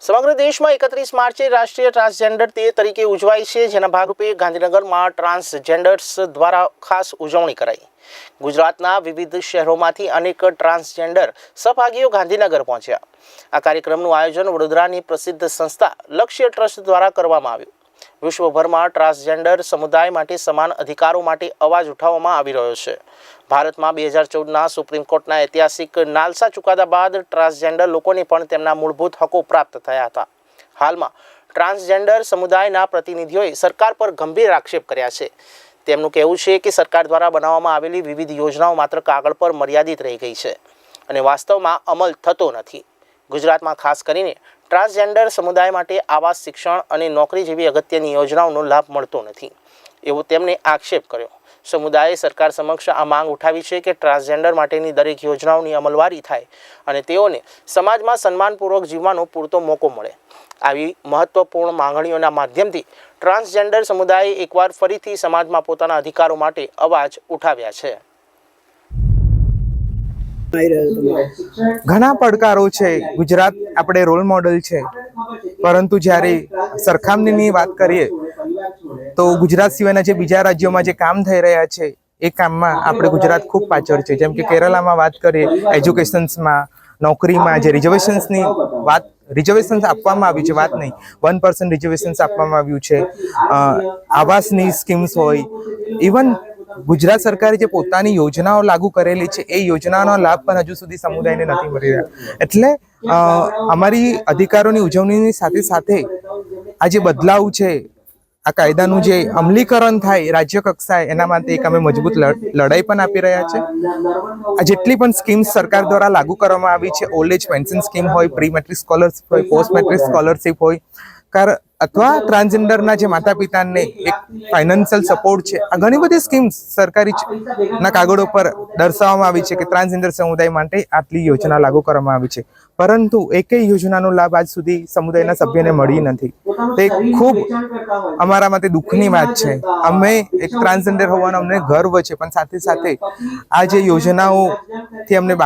સમગ્ર દેશમાં 31 માર્ચે રાષ્ટ્રીય ટ્રાન્સજેન્ડર ડે તરીકે ઉજવાય છે, જેના ભાગરૂપે ગાંધીનગરમાં ટ્રાન્સજેન્ડર્સ દ્વારા ખાસ ઉજવણી કરાઈ। ગુજરાતના વિવિધ શહેરોમાંથી અનેક ટ્રાન્સજેન્ડર સહભાગીઓ ગાંધીનગર પહોંચ્યા। આ કાર્યક્રમનું આયોજન વડોદરાની પ્રસિદ્ધ સંસ્થા લક્ષ્ય ટ્રસ્ટ દ્વારા કરવામાં આવ્યું। વિશ્વભરમાં ટ્રાન્સજેન્ડર સમુદાય માટે સમાન અધિકારો માટે અવાજ ઉઠાવવામાં આવી રહ્યો છે। ભારતમાં 2014ના સુપ્રીમ કોર્ટના ઐતિહાસિક નાલસા ચુકાદા બાદ ટ્રાન્સજેન્ડર લોકોને પણ તેમના મૂળભૂત હકો પ્રાપ્ત થયા હતા। હાલમાં ટ્રાન્સજેન્ડર સમુદાયના પ્રતિનિધિઓએ સરકાર પર ગંભીર આક્ષેપ કર્યા છે। તેમનું કહેવું છે કે સરકાર દ્વારા બનાવવામાં આવેલી વિવિધ યોજનાઓ માત્ર કાગળ પર મર્યાદિત રહી ગઈ છે અને વાસ્તવમાં અમલ થતો નથી। ગુજરાતમાં ખાસ કરીને ટ્રાન્સજેન્ડર સમુદાય માટે આવાસ, શિક્ષણ અને નોકરી જેવી અગત્યની યોજનાઓનો લાભ મળતો નથી, એવો તેમણે આક્ષેપ કર્યો। સમુદાયે સરકાર સમક્ષ આ માંગ ઉઠાવી છે કે ટ્રાન્સજેન્ડર માટેની દરેક યોજનાઓની અમલવારી થાય અને તેઓને સમાજમાં સન્માનપૂર્વક જીવવાનો પૂરતો મોકો મળે। આવી મહત્વપૂર્ણ માંગણીઓના માધ્યમથી ટ્રાન્સજેન્ડર સમુદાયે એકવાર ફરીથી સમાજમાં પોતાના અધિકારો માટે અવાજ ઉઠાવ્યા છે। ઘણા પડકારો છે। ગુજરાત આપણે રોલ મોડલ છે, પરંતુ જ્યારે સરખામણીની વાત કરીએ તો ગુજરાત સિવાયના જે બીજા રાજ્યોમાં જે કામ થઈ રહ્યા છે એ કામમાં આપણે ગુજરાત ખૂબ પાછળ છે। જેમ કે કેરલામાં વાત કરીએ, એજ્યુકેશન્સમાં, નોકરીમાં જે રિઝર્વેશન્સ આપવામાં આવ્યું છે, વાત નહીં 1% રિઝર્વેશન્સ આપવામાં આવ્યું છે। આવાસની સ્કીમ્સ હોય, ઇવન ગુજરાત સરકારે જે પોતાની યોજનાઓ લાગુ કરેલી છે એ યોજનાનો લાભ પણ હજુ સુધી સમુદાયને નથી મળી રહ્યા। એટલે અમારી અધિકારોની ઉજવણીની સાથે સાથે આ જે બદલાવ છે, આ કાયદાનું જે અમલીકરણ થાય રાજ્ય કક્ષાએ, એના માટે એક અમે મજબૂત લડાઈ પણ આપી રહ્યા છે। આ જેટલી પણ સ્કીમ્સ સરકાર દ્વારા લાગુ કરવામાં આવી છે, ઓલ્ડ એજ પેન્શન સ્કીમ હોય, પ્રી મેટ્રિક સ્કોલરશીપ હોય, પોસ્ટ મેટ્રિક સ્કોલરશીપ હોય, અથવા ટ્રાન્સજેન્ડરના જે માતા પિતાને એક ફાઇનાન્શિયલ સપોર્ટ છે, આ ઘણી બધી સ્કીમ્સ સરકારી ના કાગળો પર દર્શાવવામાં આવી છે કે ટ્રાન્સજેન્ડર સમુદાય માટે આટલી યોજના લાગુ કરવામાં આવી છે, પરંતુ એકેય યોજનાનો લાભ આજ સુધી સમુદાયના સભ્યને મળી નથી। તે ખૂબ અમારા માટે દુઃખની વાત છે। અમે એક ટ્રાન્સજેન્ડર હોવાનો અમને ગર્વ છે, પણ સાથે સાથે આ જે યોજનાઓથી અમને